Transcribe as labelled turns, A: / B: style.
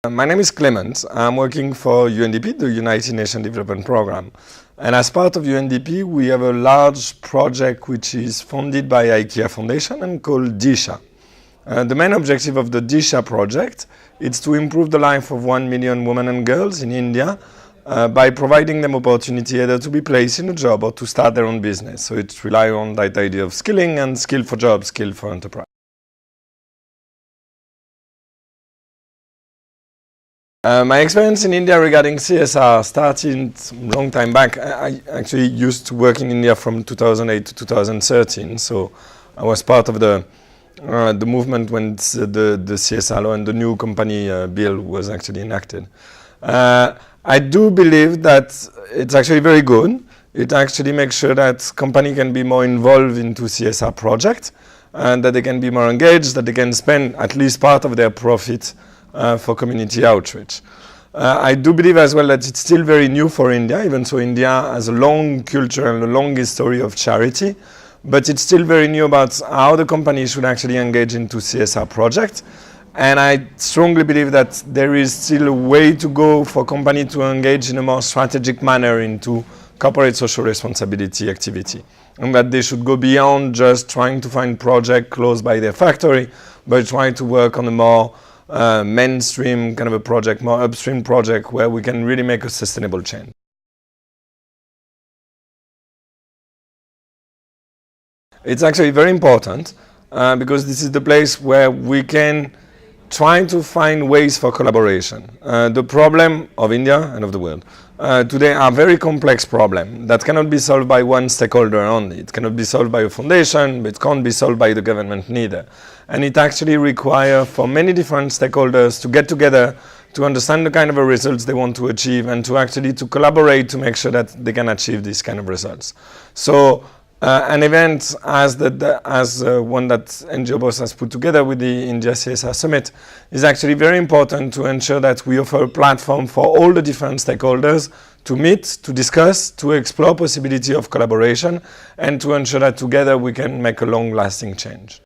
A: My name is Clement. I'm working for UNDP, the United Nations Development Programme. And as part of UNDP, we have a large project which is funded by IKEA Foundation and called Disha. The main objective of the Disha project is to improve the life of 1 million women and girls in India by providing them opportunity either to be placed in a job or to start their own business. So it relies on that idea of skilling and skill for job, skill for enterprise. My experience in India regarding CSR started a long time back. I actually used to work in India from 2008 to 2013, so I was part of the movement when the CSR law and the new company bill was actually enacted. I do believe that it's actually very good. It actually makes sure that company can be more involved into CSR projects and that they can be more engaged, that they can spend at least part of their profit for community outreach. I do believe as well that it's still very new for India, even so India has a long culture and a long history of charity, but it's still very new about how the company should actually engage into CSR projects. And I strongly believe that there is still a way to go for company to engage in a more strategic manner into corporate social responsibility activity, and that they should go beyond just trying to find projects close by their factory, but try to work on a more mainstream kind of a project, more upstream project where we can really make a sustainable change. It's actually very important because this is the place where we can try to find ways for collaboration. The problem of India and of the world today are very complex problems that cannot be solved by one stakeholder only. It cannot be solved by a foundation, but it can't be solved by the government neither. And it actually requires for many different stakeholders to get together to understand the kind of results they want to achieve and to actually to collaborate to make sure that they can achieve these kind of results. So an event as one that NGO Boss has put together with the India CSR Summit is actually very important to ensure that we offer a platform for all the different stakeholders to meet, to discuss, to explore possibility of collaboration, and to ensure that together we can make a long-lasting change.